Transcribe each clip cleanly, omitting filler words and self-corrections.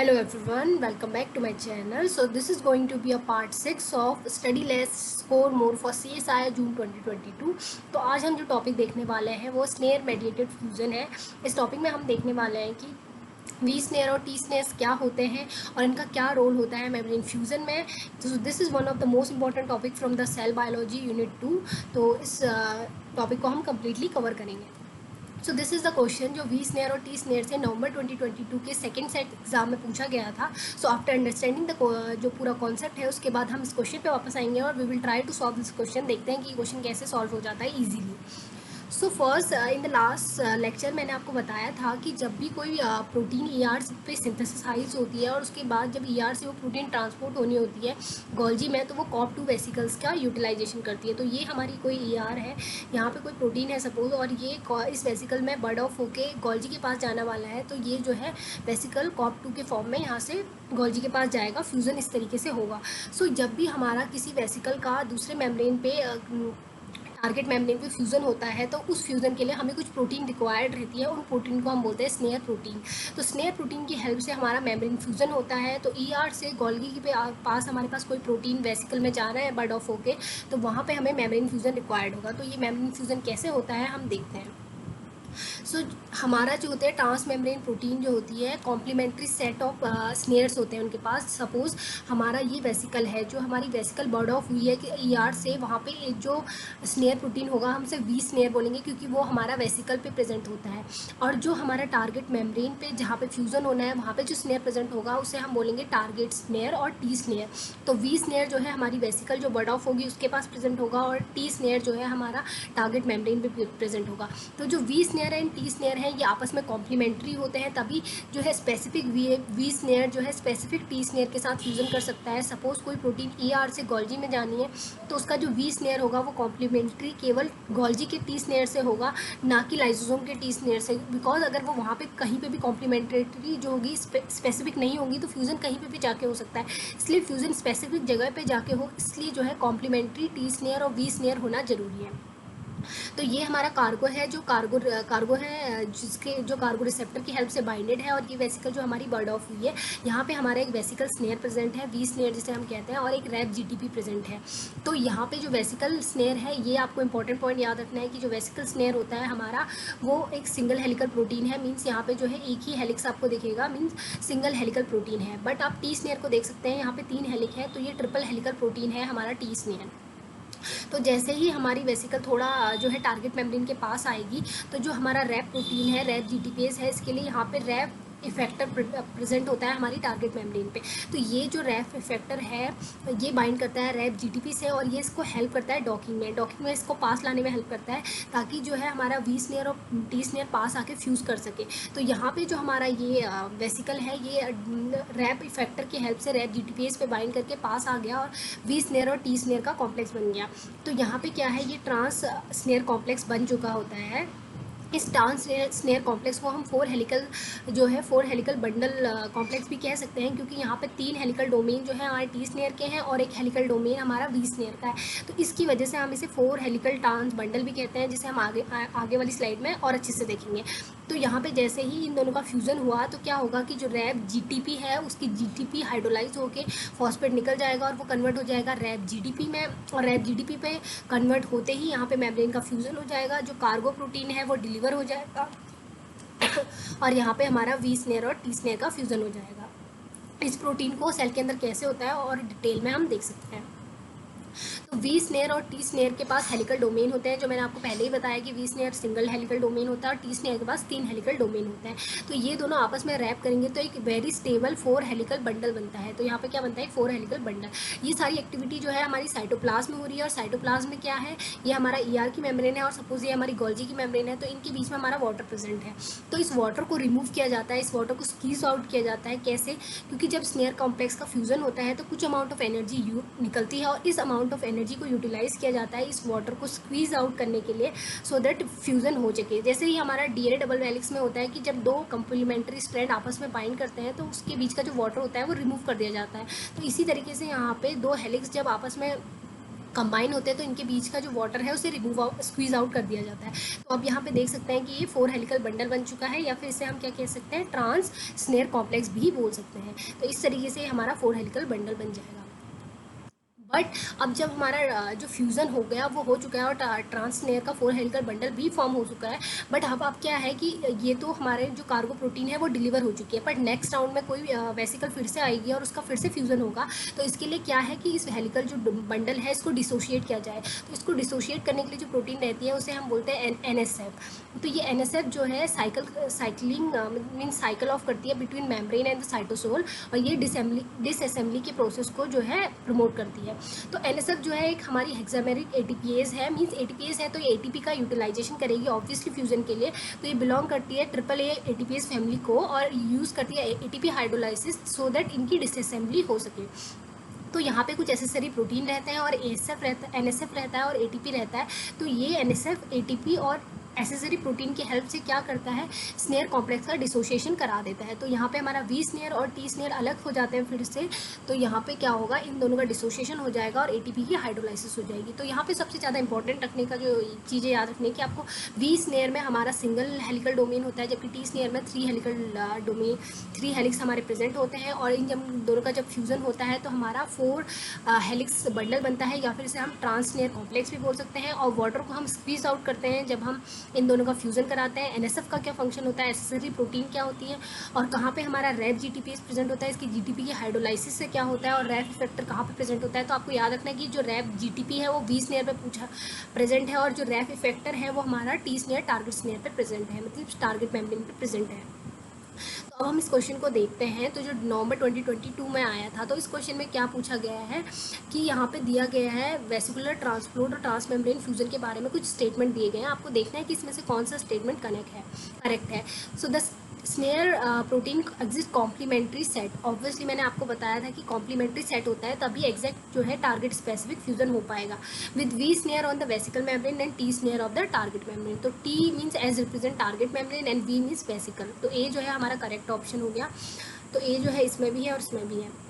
Hello everyone, welcome back to my channel. So this is going to be a part 6 of study less score more for CSI जून 2022. तो आज हम जो topic देखने वाले हैं वो स्नेयर मेडिएटेड फ्यूजन है। इस टॉपिक में हम देखने वाले हैं कि वी स्नेयर और टी स्नेयर्स क्या होते हैं और इनका क्या रोल होता है मेम्ब्रेन फ्यूजन में। तो this is one of the most important topic from the cell biology unit 2। तो इस टॉपिक को हम कम्प्लीटली कवर करेंगे। So this is the question जो वी स्नेयर और टी स्नेयर से नवंबर 2022 के सेकंड सेट एग्जाम में पूछा गया था। सो आफ्टर अंडरस्टैंडिंग द जो पूरा कॉन्सेप्ट है उसके बाद हम इस क्वेश्चन पे वापस आएंगे और we will try to solve this question. देखते हैं कि क्वेश्चन कैसे सॉल्व हो जाता है easily. So first in the last lecture मैंने आपको बताया था कि जब भी कोई प्रोटीन ईआर पे सिंथेसाइज होती है और उसके बाद जब ईआर से वो प्रोटीन ट्रांसपोर्ट होनी होती है गोल्जी में, तो वो कॉप2 वेसिकल्स का यूटिलाइजेशन करती है। तो ये हमारी कोई ईआर है, यहाँ पे कोई प्रोटीन है सपोज, और ये इस वेसिकल में बर्ड ऑफ होके गोल्जी के पास जाने वाला है। तो ये जो है वेसिकल कॉप2 के फॉर्म में यहाँ से गोल्जी के पास जाएगा, फ्यूज़न इस तरीके से होगा। सो जब भी हमारा किसी वेसिकल का दूसरे मेम्ब्रेन पे टारगेट मेम्ब्रेन पे फ्यूज़न होता है तो उस फ्यूज़न के लिए हमें कुछ प्रोटीन रिक्वायर्ड रहती है। उन प्रोटीन को हम बोलते हैं स्नेयर प्रोटीन। तो स्नेयर प्रोटीन की हेल्प से हमारा मेम्ब्रेन फ्यूज़न होता है। तो ईआर से गोल्गी के पास हमारे पास कोई प्रोटीन वेसिकल में जा रहा है बर्ड ऑफ होके, तो वहाँ पे हमें मेम्ब्रेन फ्यूज़न रिक्वायर्ड होगा। तो ये मेम्ब्रेन फ्यूज़न कैसे होता है हम देखते हैं। हमारा जो होता है ट्रांस मेम्ब्रेन प्रोटीन जो होती है कॉम्प्लीमेंट्री सेट ऑफ स्नेयर्स होते हैं उनके पास। सपोज हमारा ये वेसिकल है, जो हमारी वेसिकल बर्ड ऑफ हुई है कि ईआर से, वहाँ पे एक जो स्नेयर प्रोटीन होगा हम उसे वी स्नेयर बोलेंगे क्योंकि वो हमारा वेसिकल पे प्रेजेंट होता है। और जो हमारा टारगेट मेम्ब्रेन पे जहाँ पे फ्यूज़न होना है वहाँ पे जो स्नेयर प्रेजेंट होगा उसे हम बोलेंगे टारगेट स्नेयर और टी स्नेयर। तो वी स्नेयर जो है हमारी वेसिकल जो बर्ड ऑफ होगी उसके पास प्रेजेंट होगा, और टी स्नेयर जो है हमारा टारगेट मेम्ब्रेन पे प्रेजेंट होगा। तो जो V snare and T snare है ये आपस में कॉम्प्लीमेंट्री होते हैं, तभी जो है स्पेसिफिक वी स्नेयर जो है स्पेसिफिक टी स्नेयर के साथ फ्यूज़न कर सकता है। सपोज कोई प्रोटीन ईआर से गोल्जी में जानी है तो उसका जो वी स्नेयर होगा वो कॉम्प्लीमेंट्री केवल गोल्जी के टी स्नेयर से होगा, ना कि लाइसोसोम के टी स्नेयर से। बिकॉज अगर वो वहाँ पे कहीं पे भी कॉम्प्लीमेंट्री जो होगी स्पेसिफिक नहीं होगी तो फ्यूज़न कहीं पे भी जाके हो सकता है। इसलिए फ्यूज़न स्पेसिफिक जगह पे जाके हो, इसलिए जो है कॉम्प्लीमेंट्री टी स्नेयर और वी स्नेयर होना जरूरी है। तो ये हमारा कार्गो है, जो कार्गो है जिसके जो कार्गो रिसेप्टर की हेल्प से बाइंडेड है। और ये वेसिकल जो हमारी बर्ड ऑफ हुई है, यहाँ पे हमारा एक वेसिकल स्नेयर प्रेजेंट है, वी स्नेयर जिसे हम कहते हैं, और एक रैप जीटीपी प्रेजेंट है। तो यहाँ पे जो वेसिकल स्नेयर है, ये आपको इंपॉर्टेंट पॉइंट याद रखना है कि जो वेसिकल स्नेयर होता है हमारा वो एक सिंगल हेलिकल प्रोटीन है। मीन्स यहाँ पे जो है एक ही हेलिक्स आपको दिखेगा, मीन्स सिंगल हेलिकल प्रोटीन है। बट आप टी स्नेयर को देख सकते हैं, यहाँ पे 3 हेलिक है, तो ये ट्रिपल हेलिकल प्रोटीन है हमारा टी स्नेयर। तो जैसे ही हमारी वेसिकल थोड़ा जो है टारगेट मेम्ब्रेन के पास आएगी, तो जो हमारा रैप प्रोटीन है, रैप जीटीपेज है, इसके लिए यहाँ पे रैप इफेक्टर प्रेजेंट होता है हमारी टारगेट मेम्ब्रेन पे। तो ये जो रैप इफेक्टर है ये बाइंड करता है रैप जीटीपी से, और ये इसको हेल्प करता है डॉकिंग में इसको पास लाने में हेल्प करता है, ताकि जो है हमारा वी स्नेयर और टी स्नेयर पास आके फ्यूज़ कर सके। तो यहाँ पे जो हमारा ये वेसिकल है ये रैप इफेक्टर की हेल्प से रैप जीटीपीएस पे बाइंड करके पास आ गया और वी स्नेयर और टी स्नेयर का कॉम्प्लेक्स बन गया। तो यहाँ पे क्या है, ये ट्रांस स्नेयर कॉम्प्लेक्स बन चुका होता है। इस ट्रांस स्नेयर कॉम्प्लेक्स को हम 4 हेलिकल जो है 4 हेलिकल बंडल कॉम्प्लेक्स भी कह सकते हैं, क्योंकि यहाँ पे 3 हेलिकल डोमेन जो है हमारे टी स्नेयर के हैं और एक हेलिकल डोमेन हमारा वी स्नेयर का है। तो इसकी वजह से हम इसे 4 हेलिकल ट्रांस बंडल भी कहते हैं, जिसे हम आगे वाली स्लाइड में और अच्छे से देखेंगे। तो यहाँ पे जैसे ही इन दोनों का फ्यूज़न हुआ तो क्या होगा कि जो रैप जीटीपी है उसकी जीटीपी हाइड्रोलाइज होके फॉस्फेट निकल जाएगा और वो कन्वर्ट हो जाएगा रैप जीडीपी में, और रैप जीडीपी पे कन्वर्ट होते ही यहाँ पे मेम्ब्रेन का फ्यूज़न हो जाएगा, जो कार्गो प्रोटीन है वो डिलीवर हो जाएगा और यहाँ पे हमारा वी स्नेयर और टी स्नेयर का फ्यूज़न हो जाएगा। इस प्रोटीन को सेल के अंदर कैसे होता है और डिटेल में हम देख सकते हैं। तो वी स्नेयर और टी स्नेयर के पास हेलिकल डोमेन होते हैं, जो मैंने आपको पहले ही बताया कि V snare single helical domain होता है और टी स्नेयर के पास 3 हेलिकल डोमेन होते हैं। तो ये दोनों आपस में रैप करेंगे तो एक वेरी स्टेबल 4 हेलिकल बंडल बनता है। तो यहाँ पे क्या बनता है, 4 हेलिकल बंडल। ये सारी एक्टिविटी जो है हमारी साइटोप्लाज्म में हो रही है, और साइटोप्लाज्म में क्या है, ये हमारा ईआर की मेम्ब्रेन है और सपोज ये हमारी गोल्जी की मेम्ब्रेन है, तो इनके बीच में हमारा वाटर प्रेजेंट है। तो इस वाटर को रिमूव किया जाता है, इस वाटर को स्क्वीज आउट किया जाता है। कैसे, क्योंकि जब स्नेयर कॉम्प्लेक्स का फ्यूजन होता है तो कुछ अमाउंट ऑफ एनर्जी निकलती है, और इस अमाउंट ऑफ एनर्जी को यूटिलाइज किया जाता है इस वाटर को स्क्वीज आउट करने के लिए, सो दैट फ्यूजन हो सके। जैसे ही हमारा डीएनए डबल हेलिक्स में होता है कि जब 2 कंप्लीमेंट्री स्ट्रैंड आपस में बाइंड करते हैं तो उसके बीच का जो वाटर होता है वो रिमूव कर दिया जाता है। तो इसी तरीके से यहाँ पे 2 हेलिक्स जब आपस में कंबाइन होते हैं तो इनके बीच का जो वाटर है उसे रिमूव आउट स्क्वीज आउट कर दिया जाता है। तो अब यहाँ पे देख सकते हैं कि ये 4 हेलिकल बंडल बन चुका है, या फिर इसे हम क्या कह सकते हैं, ट्रांस स्नेयर कॉम्प्लेक्स भी बोल सकते हैं। तो इस तरीके से हमारा 4 हेलिकल बंडल बन जाएगा। बट अब जब हमारा जो फ्यूज़न हो गया वो हो चुका है और ट्रांस लेयर का 4 हेलिकल बंडल भी फॉर्म हो चुका है, बट अब क्या है कि ये तो हमारे जो कार्गो प्रोटीन है वो डिलीवर हो चुकी है, बट नेक्स्ट राउंड में कोई वेसिकल फिर से आएगी और उसका फिर से फ्यूज़न होगा। तो इसके लिए क्या है कि इस हेलिकल जो बंडल है इसको डिसोशिएट किया जाए। तो इसको डिसोशिएट करने के लिए जो प्रोटीन रहती है उसे हम बोलते हैं NSF। तो ये NSF जो है साइकिलिंग मीन साइकिल ऑफ करती है between membrane and the cytosol, और ये डिसअसेंबली के प्रोसेस को जो है प्रमोट करती है। तो NSF जो है एक हमारी हेक्सामेरिक ATPase है, मींस ATPase है तो ये ATP का यूटिलाइजेशन करेगी ऑब्वियसली फ्यूजन के लिए। तो ये बिलोंग करती है AAA ATPase फैमिली को और यूज़ करती है ATP हाइड्रोलाइसिस सो दैट इनकी डिसअसेंबली हो सके। तो यहाँ पे कुछ एसेसरी प्रोटीन रहते हैं और NSF रहता है और ATP रहता है। तो ये NSF ATP और एसेसरी प्रोटीन की हेल्प से क्या करता है, स्नेयर कॉम्प्लेक्स का डिसोशिएशन करा देता है। तो यहाँ पे हमारा V स्नेयर और T स्नेयर अलग हो जाते हैं फिर से। तो यहाँ पे क्या होगा, इन दोनों का डिसोशिएशन हो जाएगा और ATP की हाइड्रोलाइसिस हो जाएगी। तो यहाँ पे सबसे ज़्यादा इंपॉर्टेंट रखने का जो चीज़ें याद रखने की आपको, V स्नेयर में हमारा सिंगल हेलिकल डोमेन होता है, जबकि T स्नेयर में 3 हेलिकल डोमेन 3 हेलिक्स हमारे प्रेजेंट होते हैं। और इन जब दोनों का जब फ्यूज़न होता है तो हमारा 4 हेलिक्स बंडल बनता है, या फिर इसे हम ट्रांस स्नेयर कॉम्प्लेक्स भी बोल सकते हैं। और वाटर को हम स्क्वीज आउट करते हैं जब हम इन दोनों का फ्यूज़न कराते हैं। NSF का क्या फंक्शन होता है, एसेसरी प्रोटीन क्या होती है, और कहाँ पे हमारा रैप GTPase प्रेजेंट होता है, इसकी GTP की हाइड्रोलाइसिस से क्या होता है, और रैप इफेक्टर कहाँ पे प्रेजेंट होता है। तो आपको याद रखना है कि जो रैप GTP है वो V स्नेयर पे प्रेजेंट है, और जो रैप इफेक्टर है वो हमारा T स्नेयर टारगेट स्नेयर पे प्रेजेंट है, मतलब टारगेट मेम्ब्रेन पे प्रेजेंट है। तो अब हम इस क्वेश्चन को देखते हैं। तो जो नवंबर 2022 में आया था, तो इस क्वेश्चन में क्या पूछा गया है कि यहाँ पे दिया गया है वेसिकुलर ट्रांसफ्लोड और ट्रांसमेम्ब्रेन फ्यूजन के बारे में कुछ स्टेटमेंट दिए गए हैं। आपको देखना है कि इसमें से कौन सा स्टेटमेंट करेक्ट है। So the snare protein exist complementary set. Obviously मैंने आपको बताया था कि कॉम्प्लीमेंट्री सेट होता है तभी एग्जैक्ट जो है टारगेट स्पेसिफिक फ्यूजन हो पाएगा। With V snare on the vesicle membrane and T snare of the target membrane. तो T means as represent target membrane and V means vesicle. तो A जो है हमारा करेक्ट ऑप्शन हो गया। तो A जो है इसमें भी है और इसमें भी है।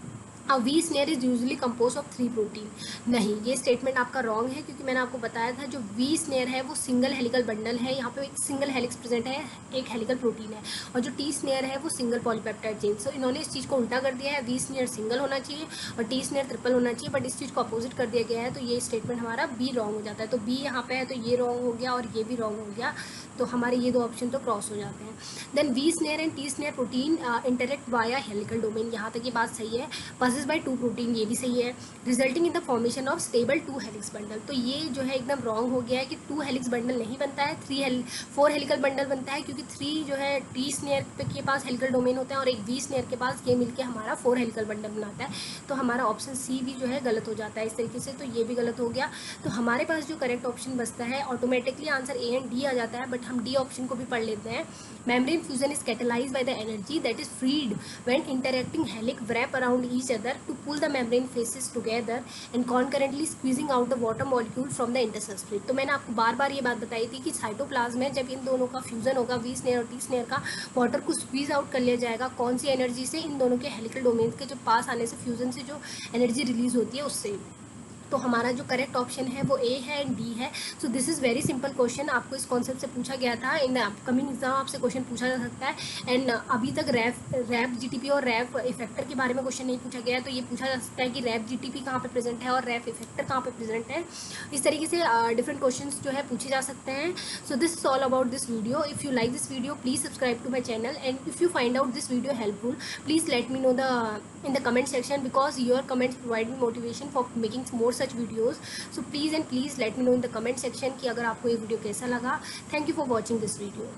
अब V snare is usually compose of 3 protein. नहीं, ये स्टेटमेंट आपका रॉन्ग है, क्योंकि मैंने आपको बताया था जो V स्नेयर है वो सिंगल हेलिकल बंडल है। यहाँ पे एक सिंगल हेलिक्स प्रेजेंट है, एक हेलिकल प्रोटीन है, और जो T स्नेयर है वो सिंगल पॉलीपेप्टाइड चेन। सो इन्होंने इस चीज़ को उल्टा कर दिया है, V स्नेयर सिंगल होना चाहिए और T स्नेयर ट्रिपल होना चाहिए, बट इस चीज़ को अपोजिट कर दिया गया है। तो ये स्टेटमेंट हमारा B रॉन्ग हो जाता है। तो B यहाँ पे है तो ये रॉन्ग हो गया और ये भी रॉन्ग हो गया। तो हमारे ये 2 ऑप्शन तो क्रॉस हो जाते हैं। Then V snare and T snare protein interact via helical domain. यहाँ तक ये बात सही है। पसेस बाय 2 प्रोटीन, ये भी सही है। Resulting in the formation of stable 2 helix bundle. तो ये जो है एकदम रॉन्ग हो गया है कि 2 हेलिक्स बंडल नहीं बनता है, 4 हेलिकल बंडल बनता है, क्योंकि 3 जो है T स्नेयर के पास हेलिकल डोमेन होता है और एक V स्नेयर के पास, ये मिलके हमारा 4 हेलिकल बंडल बनाता है। तो हमारा ऑप्शन C भी जो है गलत हो जाता है इस तरीके से। तो ये भी गलत हो गया। तो हमारे पास जो करेक्ट ऑप्शन बचता है, automatically answer A and D आ जाता है, बट हम D ऑप्शन को भी पढ़ लेते हैं। Membrane fusion is catalysed by the energy that is freed when interacting helix wrap around each other to pull the membrane faces together and concurrently squeezing out the water molecule from the intersubstrate। तो मैंने आपको बार बार ये बात बताई थी कि cytoplasm में जब इन दोनों का फ्यूजन होगा, V स्नेयर और T स्नेयर का, वाटर को स्क्वीज आउट कर लिया जाएगा। कौन सी एनर्जी से? इन दोनों के हेलिकल डोमेन के जो पास आने से, फ्यूजन से जो एनर्जी रिलीज होती है उससे। तो हमारा जो करेक्ट ऑप्शन है वो A है एंड D है। सो this is very simple question. आपको इस कॉन्सेप्ट से पूछा गया था, इन अपकमिंग एग्जाम आपसे क्वेश्चन पूछा जा सकता है। एंड अभी तक रैप GTP और रैप इफेक्टर के बारे में क्वेश्चन नहीं पूछा गया है। तो ये पूछा जा सकता है कि रैप GTP कहाँ पे प्रेजेंट है और रैप इफेक्टर कहाँ पे प्रेजेंट है। इस तरीके से डिफरेंट क्वेश्चन जो है पूछे जा सकते हैं। So this is all about this video. If you like this video please subscribe to my channel, and if you find out this video helpful please let me know in the comment section, because your comments provide me motivation for making more such videos. So please and please let me know in the comment section कि अगर आपको ये video कैसा लगा। Thank you for watching this video.